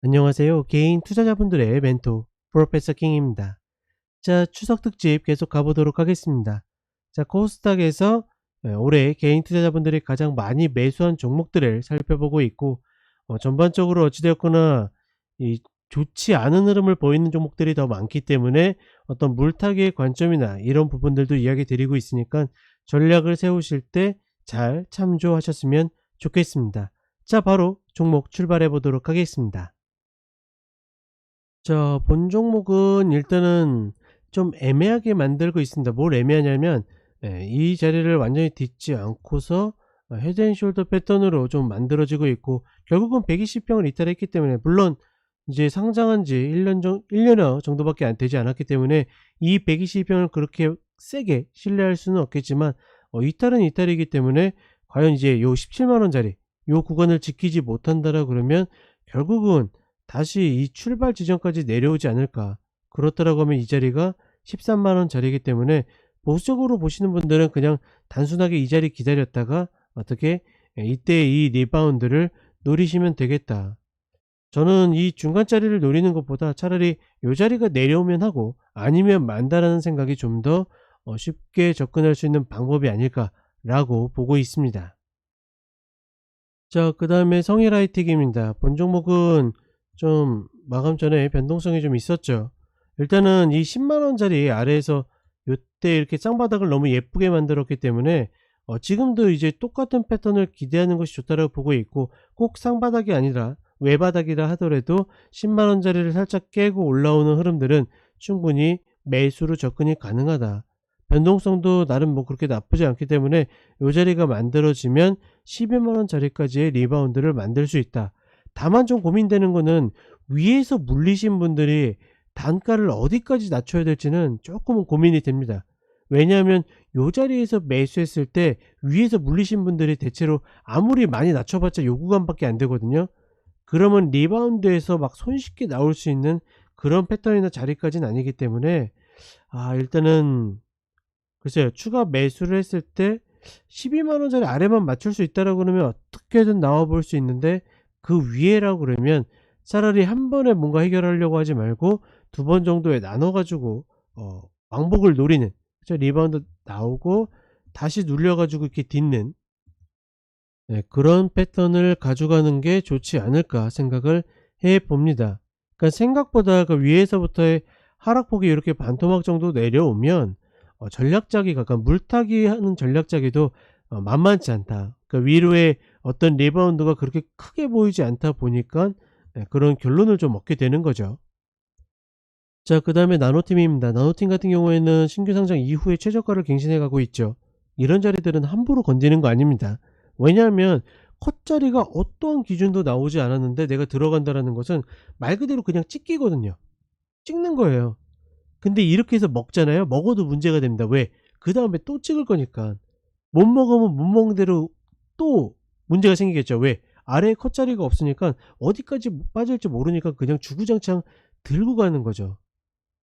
안녕하세요. 개인 투자자분들의 멘토 프로페서 킹입니다. 자, 추석 특집 계속 가보도록 하겠습니다. 자, 코스닥에서 올해 개인 투자자분들이 가장 많이 매수한 종목들을 살펴보고 있고, 전반적으로 어찌되었거나 이 좋지 않은 흐름을 보이는 종목들이 더 많기 때문에 어떤 물타기의 관점이나 이런 부분들도 이야기 드리고 있으니까 전략을 세우실 때 잘 참조하셨으면 좋겠습니다. 자, 바로 종목 출발해 보도록 하겠습니다. 자, 본 종목은 일단은 좀 애매하게 만들고 있습니다. 뭘 애매하냐면 이 자리를 완전히 딛지 않고서 헤드앤숄더 패턴으로 좀 만들어지고 있고, 결국은 120평을 이탈했기 때문에, 물론 이제 상장한 지 1년여 정도밖에 안 되지 않았기 때문에 이 120평을 그렇게 세게 신뢰할 수는 없겠지만, 이탈은 이탈이기 때문에 과연 이제 요 17만원짜리 요 구간을 지키지 못한다라 그러면 결국은 다시 이 출발 지점까지 내려오지 않을까. 그렇다라고 하면 이 자리가 13만원 자리이기 때문에 보수적으로 보시는 분들은 그냥 단순하게 이 자리 기다렸다가 어떻게 이때 이 리바운드를 노리시면 되겠다. 저는 이 중간 자리를 노리는 것보다 차라리 이 자리가 내려오면 하고 아니면 만다라는 생각이 좀 더 쉽게 접근할 수 있는 방법이 아닐까라고 보고 있습니다. 자, 그 다음에 성일하이텍입니다. 본 종목은 좀 마감 전에 변동성이 좀 있었죠. 일단은 이 10만원짜리 아래에서 요때 이렇게 쌍바닥을 너무 예쁘게 만들었기 때문에 지금도 이제 똑같은 패턴을 기대하는 것이 좋다고 보고 있고, 꼭 쌍바닥이 아니라 외바닥이라 하더라도 10만원짜리를 살짝 깨고 올라오는 흐름들은 충분히 매수로 접근이 가능하다. 변동성도 나름 뭐 그렇게 나쁘지 않기 때문에 요 자리가 만들어지면 12만원짜리까지의 리바운드를 만들 수 있다. 다만 좀 고민되는 거는 위에서 물리신 분들이 단가를 어디까지 낮춰야 될지는 조금은 고민이 됩니다. 왜냐하면 요 자리에서 매수했을 때 위에서 물리신 분들이 대체로 아무리 많이 낮춰봤자 요 구간밖에 안 되거든요. 그러면 리바운드에서 막 손쉽게 나올 수 있는 그런 패턴이나 자리까지는 아니기 때문에 일단은 글쎄요, 추가 매수를 했을 때 12만원짜리 아래만 맞출 수 있다라고 그러면 어떻게든 나와 볼 수 있는데, 그 위에라고 그러면 차라리 한 번에 뭔가 해결하려고 하지 말고 두 번 정도에 나눠 가지고 왕복을 노리는, 그쵸? 리바운드 나오고 다시 눌려 가지고 이렇게 딛는, 그런 패턴을 가져가는 게 좋지 않을까 생각을 해 봅니다. 그러니까 생각보다 그 위에서부터의 하락폭이 이렇게 반토막 정도 내려오면 전략자기가, 그러니까 물타기 하는 전략자기도 만만치 않다. 그러니까 위로의 어떤 리바운드가 그렇게 크게 보이지 않다 보니까 그런 결론을 좀 얻게 되는 거죠. 자, 그 다음에 나노팀입니다. 나노팀 같은 경우에는 신규 상장 이후에 최저가를 갱신해 가고 있죠. 이런 자리들은 함부로 건드는 거 아닙니다. 왜냐하면 컷자리가 어떠한 기준도 나오지 않았는데 내가 들어간다라는 것은 말 그대로 그냥 찍기거든요. 찍는 거예요. 근데 이렇게 해서 먹잖아요. 먹어도 문제가 됩니다. 왜? 그 다음에 또 찍을 거니까. 못 먹으면 못 먹는 대로 또 문제가 생기겠죠. 왜? 아래에 컷자리가 없으니까 어디까지 빠질지 모르니까 그냥 주구장창 들고 가는 거죠.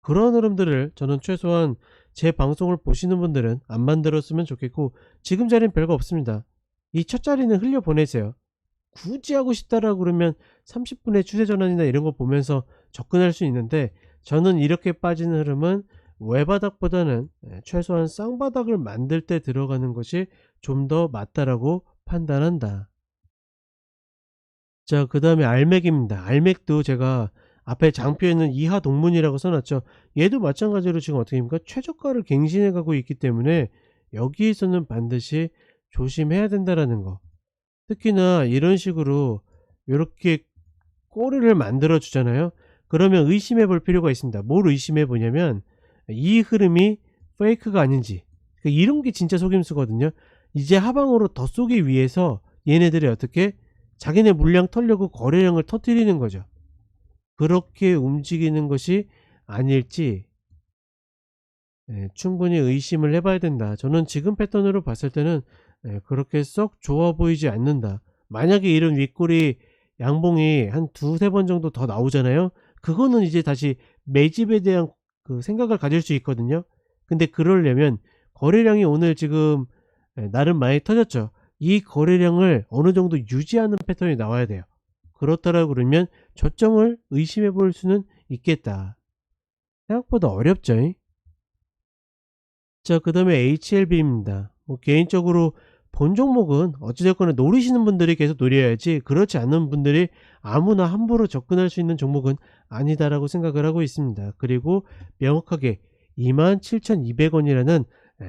그런 흐름들을 저는 최소한 제 방송을 보시는 분들은 안 만들었으면 좋겠고, 지금 자리는 별거 없습니다. 이 첫 자리는 흘려보내세요. 굳이 하고 싶다라고 그러면 30분의 추세 전환이나 이런 거 보면서 접근할 수 있는데, 저는 이렇게 빠지는 흐름은 외바닥보다는 최소한 쌍바닥을 만들 때 들어가는 것이 좀 더 맞다라고 판단한다. 자, 그 다음에 알맥입니다. 알맥도 제가 앞에 장표에는 이하 동문이라고 써놨죠. 얘도 마찬가지로 지금 어떻게 됩니까? 최저가를 갱신해 가고 있기 때문에 여기에서는 반드시 조심해야 된다라는 거. 특히나 이런 식으로 이렇게 꼬리를 만들어 주잖아요. 그러면 의심해 볼 필요가 있습니다. 뭘 의심해 보냐면 이 흐름이 페이크가 아닌지. 이런 게 진짜 속임수거든요. 이제 하방으로 더 쏘기 위해서 얘네들이 어떻게 자기네 물량 털려고 거래량을 터뜨리는 거죠. 그렇게 움직이는 것이 아닐지 충분히 의심을 해봐야 된다. 저는 지금 패턴으로 봤을 때는 그렇게 썩 좋아 보이지 않는다. 만약에 이런 윗꼬리 양봉이 한 두세 번 정도 더 나오잖아요. 그거는 이제 다시 매집에 대한 그 생각을 가질 수 있거든요. 근데 그러려면 거래량이 오늘 지금 나름 많이 터졌죠. 이 거래량을 어느 정도 유지하는 패턴이 나와야 돼요. 그렇다라고 그러면 저점을 의심해 볼 수는 있겠다. 생각보다 어렵죠. 자, 그 다음에 HLB입니다. 개인적으로 본 종목은 어찌됐거나 노리시는 분들이 계속 노려야지, 그렇지 않은 분들이 아무나 함부로 접근할 수 있는 종목은 아니다라고 생각을 하고 있습니다. 그리고 명확하게 27,200원이라는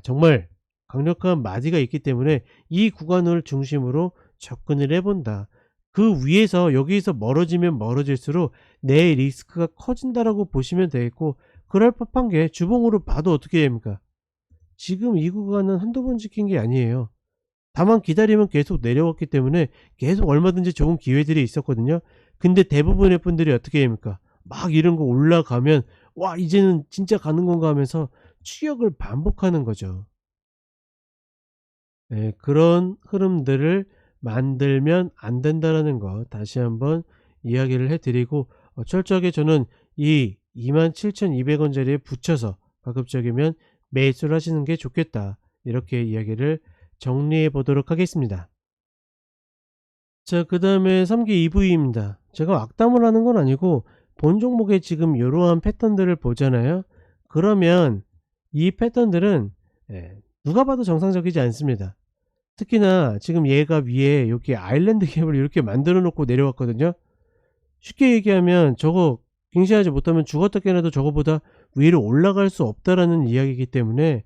정말 강력한 마디가 있기 때문에 이 구간을 중심으로 접근을 해본다. 그 위에서 여기에서 멀어지면 멀어질수록 내 리스크가 커진다라고 보시면 되겠고, 그럴 법한 게 주봉으로 봐도 어떻게 됩니까? 지금 이 구간은 한두 번 지킨 게 아니에요. 다만 기다리면 계속 내려왔기 때문에 계속 얼마든지 좋은 기회들이 있었거든요. 근데 대부분의 분들이 어떻게 됩니까? 막 이런 거 올라가면 와, 이제는 진짜 가는 건가 하면서 추격을 반복하는 거죠. 네, 그런 흐름들을 만들면 안 된다라는 거 다시 한번 이야기를 해 드리고, 철저하게 저는 이 27,200원짜리에 붙여서 가급적이면 매수를 하시는 게 좋겠다, 이렇게 이야기를 정리해 보도록 하겠습니다. 자, 그 다음에 3기 EV입니다. 제가 악담을 하는 건 아니고 본 종목에 지금 이러한 패턴들을 보잖아요. 그러면 이 패턴들은 누가 봐도 정상적이지 않습니다. 특히나 지금 얘가 위에 여기 아일랜드 갭을 이렇게 만들어 놓고 내려왔거든요. 쉽게 얘기하면 저거 갱신하지 못하면 죽었다 깨나도 저거보다 위로 올라갈 수 없다라는 이야기이기 때문에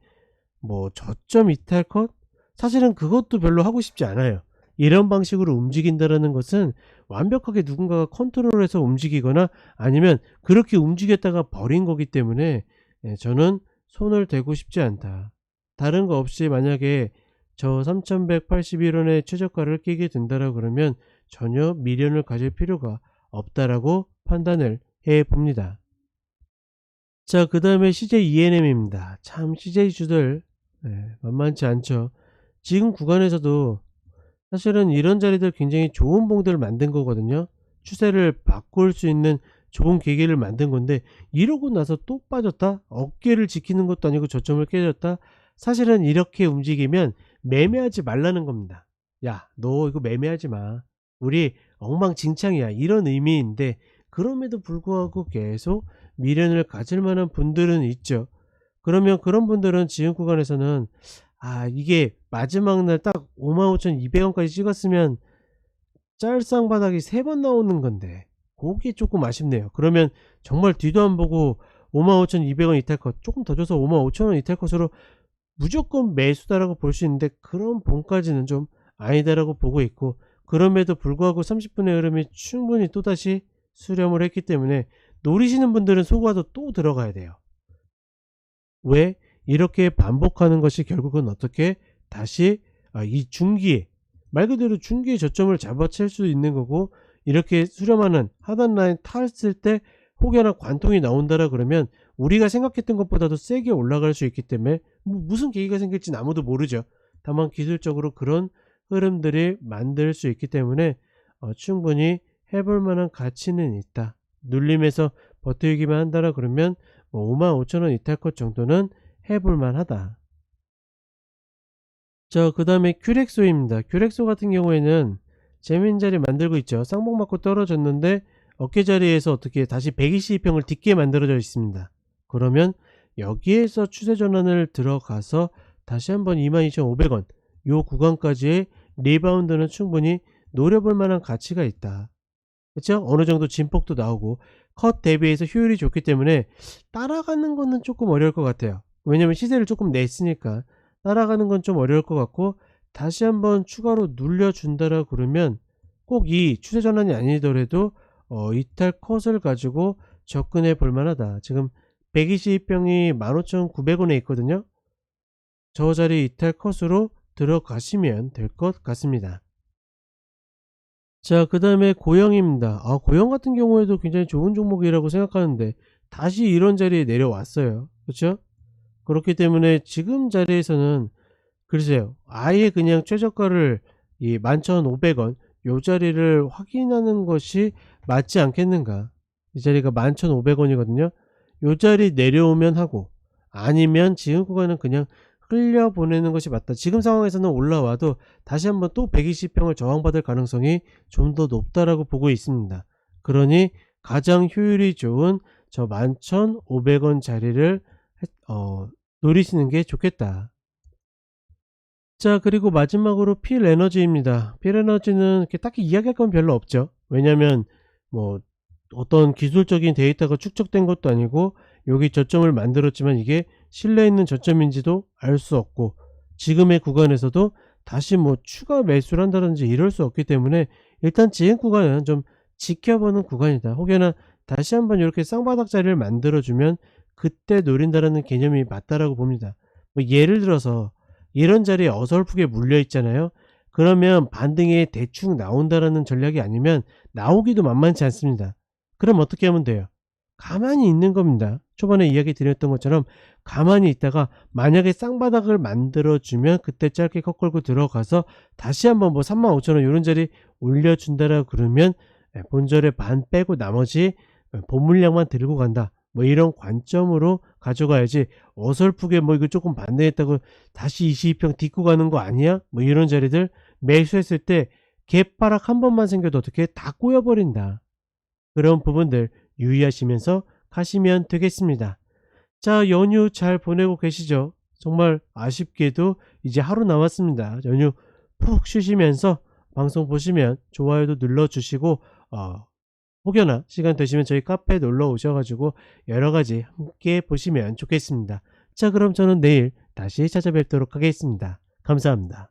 뭐 저점 이탈 컷? 사실은 그것도 별로 하고 싶지 않아요. 이런 방식으로 움직인다라는 것은 완벽하게 누군가가 컨트롤해서 움직이거나 아니면 그렇게 움직였다가 버린 거기 때문에 저는 손을 대고 싶지 않다. 다른 거 없이 만약에 저 3181원의 최저가를 끼게 된다라고 그러면 전혀 미련을 가질 필요가 없다라고 판단을 해 봅니다. 자, 그 다음에 CJ ENM입니다. 참 CJ주들 만만치 않죠. 지금 구간에서도 사실은 이런 자리들 굉장히 좋은 봉들을 만든 거거든요. 추세를 바꿀 수 있는 좋은 계기를 만든 건데 이러고 나서 또 빠졌다? 어깨를 지키는 것도 아니고 저점을 깨졌다? 사실은 이렇게 움직이면 매매하지 말라는 겁니다. 야, 너 이거 매매하지 마. 우리 엉망진창이야, 이런 의미인데 그럼에도 불구하고 계속 미련을 가질 만한 분들은 있죠. 그러면 그런 분들은 지금 구간에서는 이게 마지막 날 딱 55,200원까지 찍었으면 짤쌍바닥이 3번 나오는 건데 그게 조금 아쉽네요. 그러면 정말 뒤도 안 보고 55,200원 이탈컷 조금 더 줘서 55,000원 이탈컷으로 무조건 매수다라고 볼 수 있는데 그런 봉까지는 좀 아니다라고 보고 있고, 그럼에도 불구하고 30분의 흐름이 충분히 또다시 수렴을 했기 때문에 노리시는 분들은 속아도 또 들어가야 돼요. 왜? 이렇게 반복하는 것이 결국은 어떻게 다시 이 중기에, 말 그대로 중기의 저점을 잡아챌 수 있는 거고, 이렇게 수렴하는 하단 라인 탔을 때 혹여나 관통이 나온다라 그러면 우리가 생각했던 것보다도 세게 올라갈 수 있기 때문에 무슨 계기가 생길지는 아무도 모르죠. 다만 기술적으로 그런 흐름들이 만들 수 있기 때문에 충분히 해볼 만한 가치는 있다. 눌림에서 버티기만 한다라 그러면 55,000원 이탈컷 정도는 해볼 만하다. 자, 그 다음에 큐렉소입니다. 큐렉소 같은 경우에는 재미있는 자리 만들고 있죠. 쌍봉 맞고 떨어졌는데 어깨 자리에서 어떻게 다시 122평을 딛게 만들어져 있습니다. 그러면 여기에서 추세 전환을 들어가서 다시 한번 22,500원 요 구간까지의 리바운드는 충분히 노려볼 만한 가치가 있다. 그렇죠? 어느 정도 진폭도 나오고 컷 대비해서 효율이 좋기 때문에 따라가는 거는 조금 어려울 것 같아요. 왜냐면 시세를 조금 냈으니까 따라가는 건 좀 어려울 것 같고, 다시 한번 추가로 눌려준다라 그러면 꼭 이 추세 전환이 아니더라도 이탈 컷을 가지고 접근해 볼 만하다. 지금 122평이 15,900원에 있거든요. 저 자리 이탈 컷으로 들어가시면 될 것 같습니다. 자, 그 다음에 고영입니다. 고영 같은 경우에도 굉장히 좋은 종목이라고 생각하는데 다시 이런 자리에 내려왔어요. 그렇죠? 그렇기 때문에 지금 자리에서는 글쎄요, 아예 그냥 최저가를 이 11,500원 요 자리를 확인하는 것이 맞지 않겠는가. 이 자리가 11,500원이거든요 요 자리 내려오면 하고, 아니면 지금 구간은 그냥 흘려보내는 것이 맞다. 지금 상황에서는 올라와도 다시 한번 또 120평을 저항받을 가능성이 좀 더 높다라고 보고 있습니다. 그러니 가장 효율이 좋은 저 11,500원 자리를 노리시는 게 좋겠다. 자, 그리고 마지막으로 필에너지입니다. 필에너지는 이렇게 딱히 이야기할 건 별로 없죠. 왜냐면 뭐 어떤 기술적인 데이터가 축적된 것도 아니고 여기 저점을 만들었지만 이게 신뢰 있는 저점인지도 알 수 없고 지금의 구간에서도 다시 뭐 추가 매수를 한다든지 이럴 수 없기 때문에 일단 지금 구간은 좀 지켜보는 구간이다. 혹여나 다시 한번 이렇게 쌍바닥 자리를 만들어주면 그때 노린다라는 개념이 맞다라고 봅니다. 뭐 예를 들어서 이런 자리에 어설프게 물려 있잖아요. 그러면 반등이 대충 나온다라는 전략이 아니면 나오기도 만만치 않습니다. 그럼 어떻게 하면 돼요? 가만히 있는 겁니다. 초반에 이야기 드렸던 것처럼 가만히 있다가 만약에 쌍바닥을 만들어주면 그때 짧게 컷 걸고 들어가서 다시 한번 뭐 35,000원 이런 자리 올려준다라고 그러면 본절에 반 빼고 나머지 본물량만 들고 간다. 뭐 이런 관점으로 가져가야지 어설프게 뭐 이거 조금 반등했다고 다시 22평 딛고 가는 거 아니야? 뭐 이런 자리들 매수했을 때 개파락 한 번만 생겨도 어떻게 다 꼬여버린다. 그런 부분들 유의하시면서 가시면 되겠습니다. 자, 연휴 잘 보내고 계시죠? 정말 아쉽게도 이제 하루 남았습니다. 연휴 푹 쉬시면서 방송 보시면 좋아요도 눌러주시고 혹여나 시간 되시면 저희 카페에 놀러 오셔가지고 여러가지 함께 보시면 좋겠습니다. 자, 그럼 저는 내일 다시 찾아뵙도록 하겠습니다. 감사합니다.